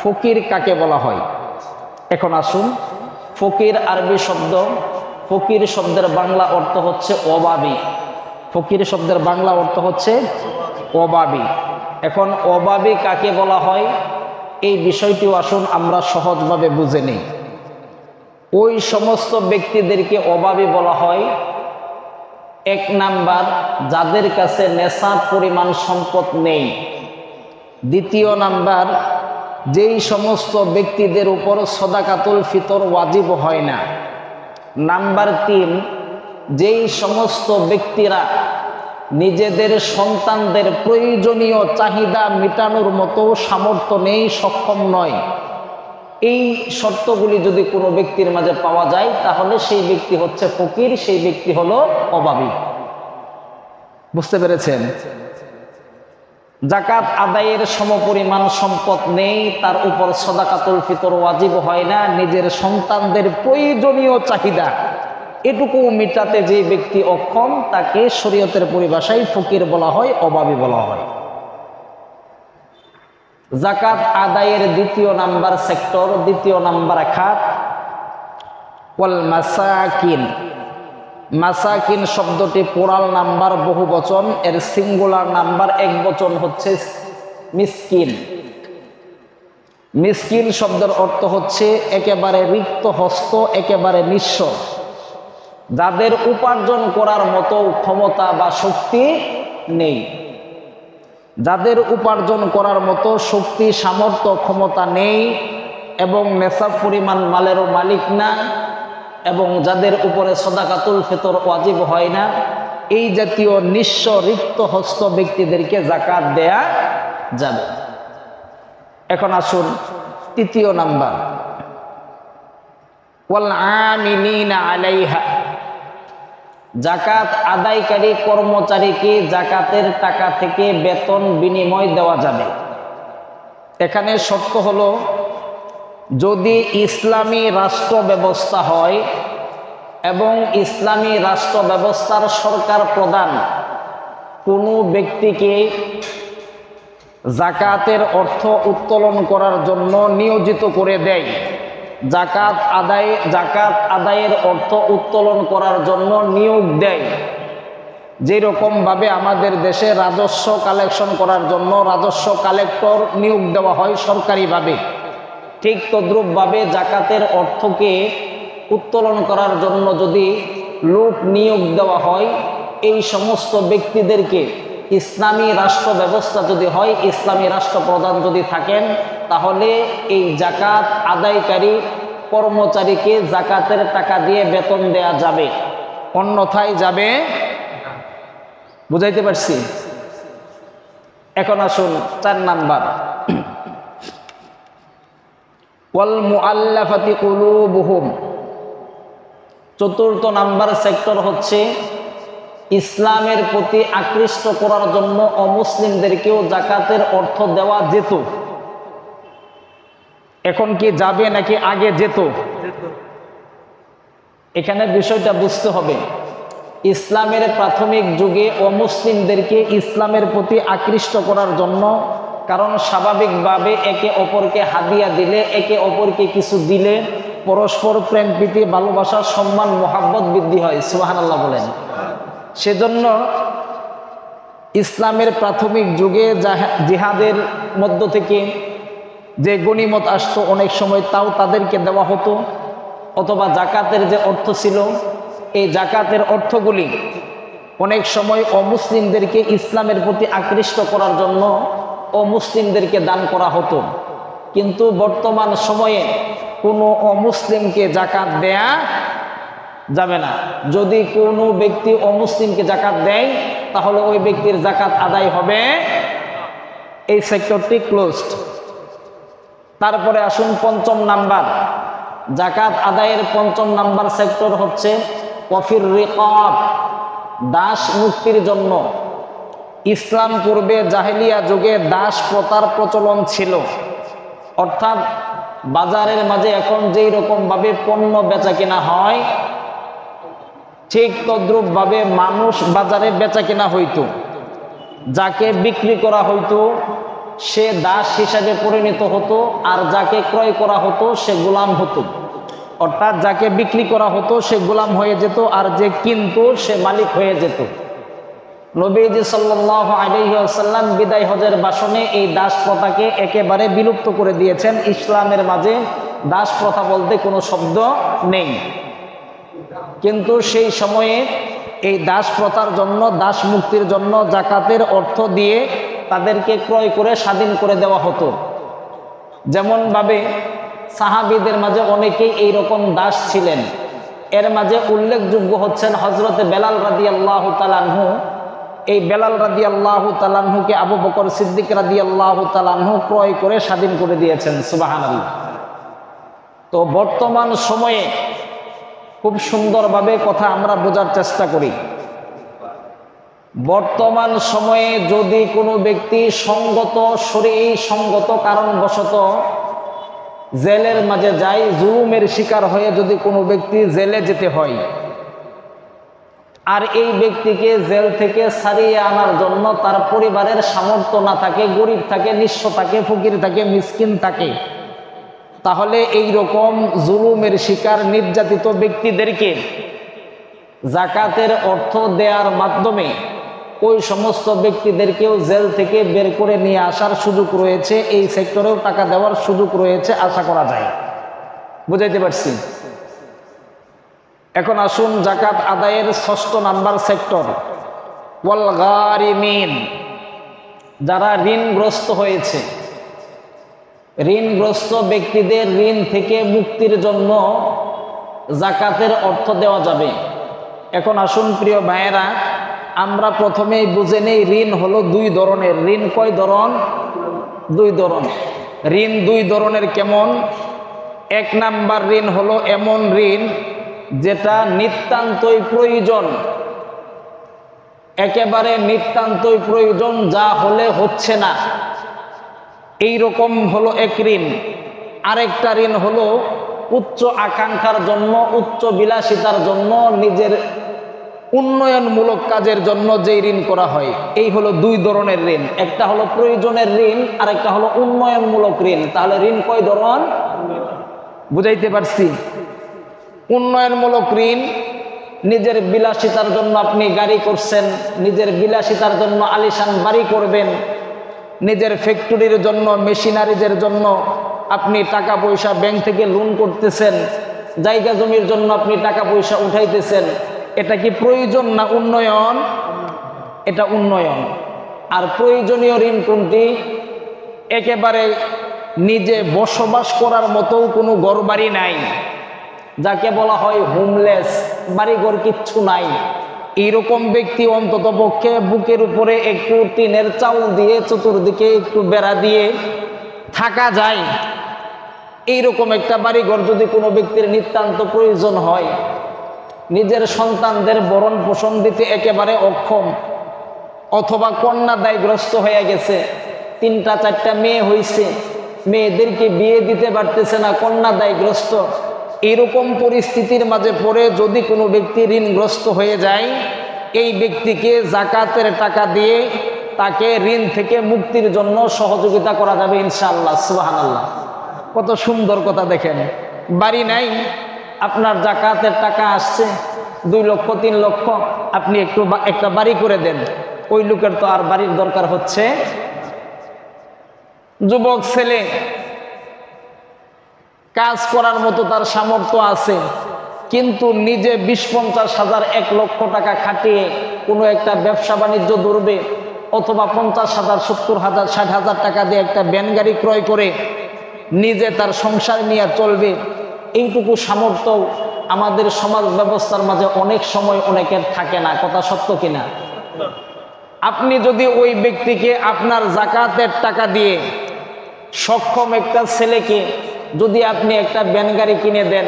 ফকির কাকে বলা হয়? এখন আসুন, ফকির আরবি শব্দ, ফকির শব্দের বাংলা অর্থ হচ্ছে অভাবী। ফকির শব্দের বাংলা অর্থ হচ্ছে অভাবী। এখন অভাবী কাকে বলা হয় এই বিষয়টিও আসুন আমরা সহজভাবে বুঝে নিই। ওই সমস্ত ব্যক্তিদেরকে অভাবী বলা হয়, এক নাম্বার যাদের কাছে নেশাব পরিমাণ সম্পদ নেই। দ্বিতীয় নাম্বার যেই সমস্ত ব্যক্তিদের উপর সদাকাতুল ফিতর ওয়াজিব হয় না। নাম্বার 3, যেই সমস্ত ব্যক্তিরা নিজেদের সন্তানদের প্রয়োজনীয় চাহিদা মেটানোর মতো সামর্থ্য নেই, সক্ষম নয়। এই শর্তগুলি যদি কোনো ব্যক্তির মাঝে পাওয়া যায় তাহলে সেই ব্যক্তি হচ্ছে ফকির, সেই ব্যক্তি হলো অভাবী। বুঝতে পেরেছেন? যাকাত আদায়ের সমপরিমাণ সম্পদ নেই, তার উপর সদাকাতুল ফিতর ওয়াজিব হয় না, নিজের সন্তানদের প্রয়োজনীয় চাহিদা এটুকু মিটাতে যে ব্যক্তি অক্ষম তাকে শরীয়তের পরিভাষায় ফকির বলা হয়, অভাবী বলা হয়। যাকাত আদায়ের দ্বিতীয় নাম্বার সেক্টর, দ্বিতীয় নাম্বার খাত ওয়াল মাসাকিন। মাসাকিন শব্দটি প্লুরাল নাম্বার বহু বচন, এর সিঙ্গুলার নাম্বার এক বচন হচ্ছে মিসকিন। মিসকিন শব্দের অর্থ হচ্ছে একেবারে রিক্ত হস্ত, একেবারে নিঃস্ব, যাদের উপার্জন করার মতো ক্ষমতা বা শক্তি নেই। যাদের উপার্জন করার মতো শক্তি, সামর্থ্য, ক্ষমতা নেই এবং নেশাব পরিমাণ মালেরও মালিক না, এবং যাদের উপরে সদাকাতুল ফিতর ওয়াজিব হয় না, এই জাতীয় নিঃস্ব রিক্ত হস্ত ব্যক্তিদেরকে যাকাত দেয়া যাবে। এখন আসুন তৃতীয় নাম্বার, ওয়াল আমিলিনা আলাইহা। যাকাত আদায়কারী কর্মচারীকে যাকাতের টাকা থেকে বেতন বিনিময় দেওয়া যাবে। এখানে শর্ত হলো, যদি ইসলামী রাষ্ট্র ব্যবস্থা হয় এবং ইসলামী রাষ্ট্র ব্যবস্থার সরকার প্রধান কোনো ব্যক্তিকে যাকাতের অর্থ উত্তোলন করার জন্য নিয়োজিত করে দেয়, যাকাত আদায়ের অর্থ উত্তোলন করার জন্য নিয়োগ দেয়। যেরকম ভাবে আমাদের দেশে রাজস্ব কালেকশন করার জন্য রাজস্ব কালেক্টর নিয়োগ দেওয়া হয় সরকারিভাবে, ঠিক তদ্রূপভাবে যাকাতের অর্থকে উত্তোলন করার জন্য যদি লোক নিয়োগ দেওয়া হয়, এই সমস্ত ব্যক্তিদেরকে ইসলামী রাষ্ট্র ব্যবস্থা যদি হয়, ইসলামী রাষ্ট্রপ্রধান যদি থাকেন, তাহলে এই যাকাত আদায়কারী কর্মচারীকে যাকাতের টাকা দিয়ে বেতন দেয়া যাবে, অন্যথায় যাবে। বুঝাইতে পারছি? এখন আসুন 4 নাম্বার, ওয়াল মুআল্লাফাতি কুলুবুহুম। চতুর্থ নাম্বার সেক্টর হচ্ছে ইসলামের প্রতি আকৃষ্ট করার জন্য অমুসলিমদেরকেও যাকাতের অর্থ দেওয়া যেত। এখন কি যাবে নাকি আগে যেত? এখানে বিষয়টা বুঝতে হবে। ইসলামের প্রাথমিক যুগে অমুসলিমদেরকে ইসলামের প্রতি আকৃষ্ট করার জন্য, কারণ স্বাভাবিকভাবে একে অপরকে হাদিয়া দিলে, একে অপরকে কিছু দিলে পরস্পর প্রেম প্রীতি, ভালোবাসা, সম্মান, মোহাব্বত বৃদ্ধি হয়। সুবহানাল্লাহ বলেন। সেজন্য ইসলামের প্রাথমিক যুগে জিহাদের মধ্য থেকে যে গনিমত আসতো অনেক সময় তাও তাদেরকে দেওয়া হতো, অথবা যাকাতের যে অর্থ ছিল, এই যাকাতের অর্থগুলি অনেক সময় অমুসলিমদেরকে ইসলামের প্রতি আকৃষ্ট করার জন্য অমুসলিমদেরকে দান করা হতো। কিন্তু বর্তমান সময়ে কোনো অমুসলিমকে যাকাত দেয়া যাবে না। যদি কোনো ব্যক্তি অমুসলিমকে যাকাত দেয় তাহলে ওই ব্যক্তির যাকাত আদায় হবে। এই সেক্টরটি ক্লোজড। তারপরে আসুন 5ম নাম্বার, যাকাত আদায়ের 5ম নাম্বার সেক্টর হচ্ছে ওয়াফির রিকাব, দাস মুক্তির জন্য। ইসলাম পূর্বে জাহেলিয়া যুগে দাস প্রথার প্রচলন ছিল, অর্থাৎ বাজারের মাঝে এখন যেই রকম ভাবে পণ্য বেচা কিনা হয়, ঠিক তদ্রূপ ভাবে মানুষ বাজারে বেচা কিনা হইতো। যাকে বিক্রি করা হইতো সে দাস হিসাবে পরিণত হতো, আর যাকে ক্রয় করা হতো সে গোলাম হতো। অর্থাৎ যাকে বিক্রি করা হতো সে গোলাম হয়ে যেত, আর যে কিনতো সে মালিক হয়ে যেত। নবীজি সাল্লাল্লাহু আলাইহি ওয়াসাল্লাম বিদায় হজের ভাষণে এই দাস প্রথাকে একেবারে বিলুপ্ত করে দিয়েছেন। ইসলামের মাঝে দাস প্রথা বলতে কোনো শব্দ নেই। কিন্তু সেই সময়ে এই দাস প্রথার জন্য, দাস মুক্তির জন্য জাকাতের অর্থ দিয়ে তাদেরকে ক্রয় করে স্বাধীন করে দেওয়া হতো। যেমনভাবে সাহাবীদের মাঝে অনেকেই এইরকম দাস ছিলেন। এর মাঝে উল্লেখযোগ্য হচ্ছেন হযরতে বেলাল রাদিয়াল্লাহু তাআলা আনহু। এই বেলাল রাদিয়াল্লাহু তাআলা আনহুকে আবু বকর সিদ্দিক রাদিয়াল্লাহু তাআলা আনহু ক্রয় করে স্বাধীন করে দিয়েছেন। সুবহানাল্লাহ। তো বর্তমান সময়ে খুব সুন্দরভাবে কথা আমরা বোঝার চেষ্টা করি। বর্তমান সময়ে যদি কোনো ব্যক্তি শরীয়ী সঙ্গত কারণবশত জেলের মাঝে যায়, জুলুমের শিকার হয়ে যদি কোনো ব্যক্তি জেলে যেতে হয়, আর এই ব্যক্তিকে জেল থেকে ছাড়িয়ে আনার জন্য তার পরিবারের সামর্থ্য না থাকে, গরিব থাকে, নিঃস্ব থাকে, ফকির থাকে, মিসকিন থাকে, তাহলে এই রকম জুলুমের শিকার নির্যাতিত ব্যক্তিদেরকে জাকাতের অর্থ দেওয়ার মাধ্যমে ওই সমস্ত ব্যক্তিদেরকেও জেল থেকে বের করে নিয়ে আসার সুযোগ রয়েছে। এই সেক্টরেও টাকা দেওয়ার সুযোগ রয়েছে, আশা করা যায়। বুঝাইতে পারছি? এখন আসুন জাকাত আদায়ের ৬ষ্ঠ নাম্বার সেক্টর, ওয়াল গারিমিন, যারা ঋণগ্রস্ত হয়েছে। ঋণগ্রস্ত ব্যক্তিদের ঋণ থেকে মুক্তির জন্য জাকাতের অর্থ দেওয়া যাবে। এখন আসুন প্রিয় ভাইয়েরা, আমরা প্রথমেই বুঝে নেই ঋণ হলো দুই ধরনের। ঋণ কয় ধরন? দুই ধরন। ঋণ দুই ধরনের কেমন? এক নাম্বার ঋণ হলো এমন ঋণ যেটা নিতান্তই প্রয়োজন, একেবারে নিতান্তই প্রয়োজন, যা হলে হচ্ছে না, এই রকম হলো এক ঋণ। আরেকটা ঋণ হলো উচ্চ আকাঙ্ক্ষার জন্য, উচ্চ বিলাসিতার জন্য, নিজের উন্নয়নমূলক কাজের জন্য যে ঋণ করা হয়। এই হলো দুই ধরনের ঋণ। একটা হলো প্রয়োজনের ঋণ, আর একটা হলো উন্নয়নমূলক ঋণ। তাহলে ঋণ কয় ধরন? বুঝাইতে পারছি? উন্নয়নমূলক ঋণ, নিজের বিলাসিতার জন্য আপনি গাড়ি করছেন, নিজের বিলাসিতার জন্য আলিশান বাড়ি করবেন, নিজের ফ্যাক্টরির জন্য, মেশিনারিজের জন্য আপনি টাকা পয়সা ব্যাংক থেকে লোন করতেছেন, জায়গা জমির জন্য আপনি টাকা পয়সা উঠাইতেছেন। এটা কি প্রয়োজন না উন্নয়ন? এটা উন্নয়ন। আর প্রয়োজনীয় ঋণ কোনটি? একেবারে নিজে বসবাস করার মতো কোনো ঘরবাড়ি নাই, যাকে বলা হয় হোমলেস, বাড়িঘর কিচ্ছু নাই, এইরকম ব্যক্তি অন্তত পক্ষে বুকের উপরে একটু টিনের চাউল দিয়ে, চতুর্দিকে একটু বেড়া দিয়ে থাকা যায়, এইরকম একটা বাড়িঘর যদি কোনো ব্যক্তির নিতান্ত প্রয়োজন হয়, নিজের সন্তানদের ভরণ পোষণ দিতে একেবারে অক্ষম, অথবা কন্যাদায়গ্রস্ত হয়ে গেছে, 3টা 4টা মেয়ে হয়েছে, মেয়েদেরকে বিয়ে দিতে পারতেছে না, কন্যাদায়গ্রস্ত, এরকম পরিস্থিতির মাঝে পড়ে যদি কোনো ব্যক্তি ঋণগ্রস্ত হয়ে যায়, এই ব্যক্তিকে জাকাতের টাকা দিয়ে তাকে ঋণ থেকে মুক্তির জন্য সহযোগিতা করা যাবে ইনশাআল্লাহ। সুবহানাল্লাহ। কত সুন্দর কথা দেখেন। বাড়ি নাই, আপনার জাকাতের টাকা আসছে 2 লক্ষ 3 লক্ষ, আপনি একটা বাড়ি করে দেন। ওই লোকের তো আর বাড়ির দরকার হচ্ছে। যুবক ছেলে, কাজ করার মতো তার সামর্থ্য আছে, কিন্তু নিজে 20-50 হাজার 1 লক্ষ টাকা খাটিয়ে কোনো একটা ব্যবসা বাণিজ্য ধরবে, অথবা 50,000 70,000 60,000 টাকা দিয়ে একটা ভ্যান গাড়ি ক্রয় করে নিজে তার সংসার নিয়ে চলবে, এইটুকু সামর্থ্য আমাদের সমাজ ব্যবস্থার মাঝে অনেক সময় অনেকের থাকে না। কথা সত্য কিনা? আপনি যদি ওই ব্যক্তিকে আপনার জাকাতের টাকা দিয়ে সক্ষম একটা ছেলেকে যদি আপনি একটা ভ্যান গাড়ি কিনে দেন,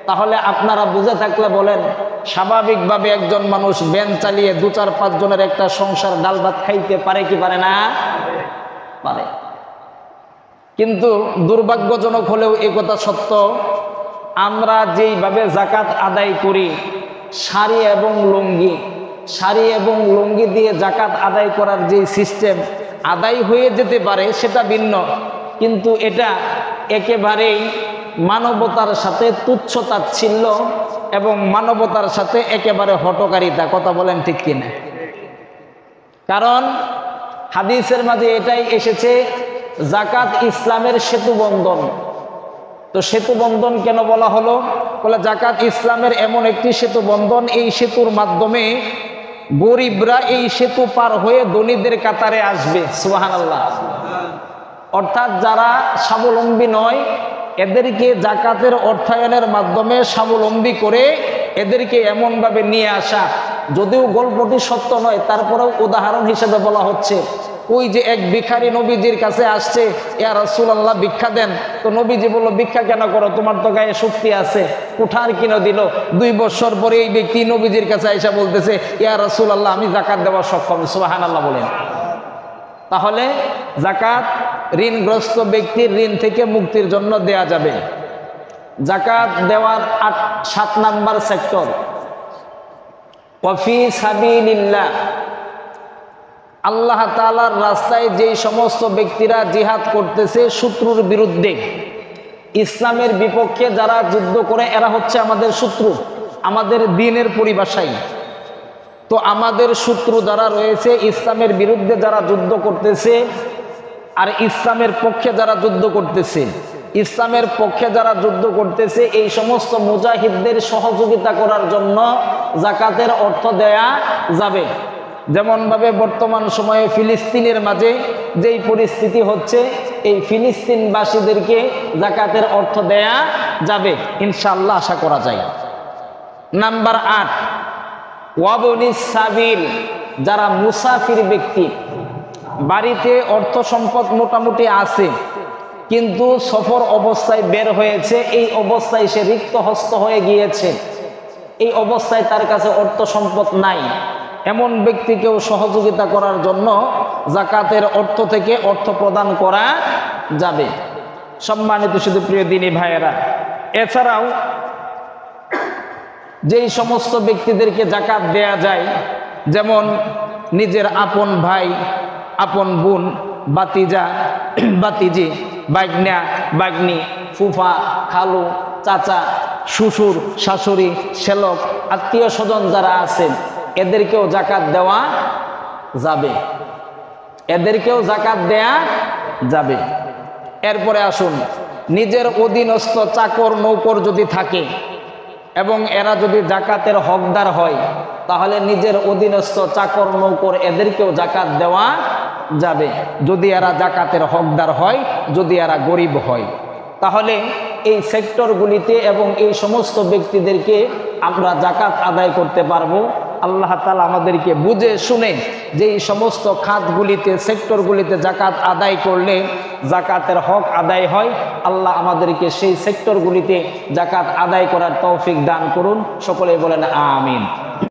তাহলে আপনারা বুঝে থাকলে বলেন, স্বাভাবিকভাবে একজন মানুষ ভ্যান চালিয়ে 2-4-5 জনের একটা সংসার ডাল ভাত খাইতে পারে কি পারে না? পারে। কিন্তু দুর্ভাগ্যজনক হলেও এই কথা সত্য, আমরা যেইভাবে জাকাত আদায় করি, শাড়ি এবং লুঙ্গি দিয়ে জাকাত আদায় করার যে সিস্টেম, আদায় হয়ে যেতে পারে সেটা ভিন্ন, কিন্তু এটা একেবারেই মানবতার সাথে তুচ্ছতাচ্ছিল্য এবং মানবতার সাথে একেবারে হঠকারিতা। কথা বলেন ঠিক কিনা? কারণ হাদিসের মাঝে এটাই এসেছে, যাকাত ইসলামের সেতু বন্ধন। তো সেতু বন্ধন কেন বলা হলো? বলে যাকাত ইসলামের এমন একটি সেতু বন্ধন, এই সেতুর মাধ্যমে গরিবরা এই সেতু পার হয়ে ধনীদের কাতারে আসবে। সুবহানাল্লাহ। অর্থাৎ যারা স্বাবলম্বী নয়, এদেরকে যাকাতের অর্থায়নের মাধ্যমে স্বাবলম্বী করে এদেরকে এমনভাবে নিয়ে আসা। যদিও গল্পটি সত্য নয়, তারপরেও উদাহরণ হিসেবে বলা হচ্ছে। ওই যে এক ভিখারি নবীজির কাছে আসছে, ইয়া রাসূলুল্লাহ ভিক্ষা দেন। তো নবীজি বলল, ভিক্ষা কেন করো, তোমার তো গায়ে শক্তি আছে। কুঠার কিনে দিল। 2 বছর পরে এই ব্যক্তি নবীজির কাছে আইসা বলতেছে, ইয়া রাসূলুল্লাহ আমি যাকাত দেওয়া সক্ষম। সুবহানাল্লাহ বলেন। তাহলে যাকাত ঋণগ্রস্ত ব্যক্তির ঋণ থেকে মুক্তির জন্য দেয়া যাবে। যাকাত দেওয়ার 7 নাম্বার সেক্টর, ওয়াফি সাবিলিল্লাহ। আল্লাহ তাআলার রাস্তায় যেই সমস্ত ব্যক্তিরা জিহাদ করতেছে শত্রুর বিরুদ্ধে, ইসলামের বিপক্ষে যারা যুদ্ধ করে, এরা হচ্ছে আমাদের শত্রু, আমাদের দ্বীনের পরিভাষায়। তো আমাদের শত্রু যারা রয়েছে, ইসলামের বিরুদ্ধে যারা যুদ্ধ করতেছে আর ইসলামের পক্ষে যারা যুদ্ধ করতেছে, ইসলামের পক্ষে যারা যুদ্ধ করতেছে, এই সমস্ত মুজাহিদদের সহযোগিতা করার জন্য যাকাতের অর্থ দেয়া যাবে। যেমনভাবে বর্তমান সময়ে ফিলিস্তিনের মাঝে যেই পরিস্থিতি হচ্ছে, এই ফিলিস্তিনবাসীদেরকে যাকাতের অর্থ দেয়া যাবে ইনশাআল্লাহ, আশা করা যায়। নাম্বার 8, ওয়াবনিস সাবিল। যারা মুসাফির ব্যক্তি, বাড়িতে অর্থ সম্পদ মোটামুটি আছে, কিন্তু সফর অবস্থায় বের হয়েছে, এই অবস্থায় সে রিক্ত হস্ত হয়ে গিয়েছে, এই অবস্থায় তার কাছে অর্থ সম্পদ নাই, এমন ব্যক্তিকেও সহযোগিতা করার জন্য যাকাতের অর্থ থেকে অর্থ প্রদান করা যাবে। সম্মানিত শুধু প্রিয় দিনী ভাইয়েরা, এছাড়াও যেই সমস্ত ব্যক্তিদেরকে যাকাত দেয়া যায়, যেমন নিজের আপন ভাই, আপন বোন, বাতিজা, বাতিজি, বাগনা, বাগনি, ফুফা, খালু, চাচা, শ্বশুর, শাশুড়ি, শ্যালক, আত্মীয় স্বজন যারা আছেন, এদেরকেও যাকাত দেওয়া যাবে, এদেরকেও যাকাত দেয়া যাবে। এরপরে আসুন, নিজের অধীনস্থ চাকর নৌকর যদি থাকে এবং এরা যদি যাকাতের হকদার হয়, তাহলে নিজের অধীনস্থ চাকর নৌকর এদেরকেও যাকাত দেওয়া যাবে, যদি এরা যাকাতের হকদার হয়, যদি এরা গরিব হয়। তাহলে এই সেক্টরগুলিতে এবং এই সমস্ত ব্যক্তিদেরকে আমরা যাকাত আদায় করতে পারবো। আল্লাহ তাআলা আমাদেরকে বুঝে শুনে যেই সমস্ত খাতগুলিতে, সেক্টরগুলিতে যাকাত আদায় করলে যাকাতের হক আদায় হয়, আল্লাহ আমাদেরকে সেই সেক্টরগুলিতে যাকাত আদায় করার তৌফিক দান করুন। সকলে বলেন আমিন।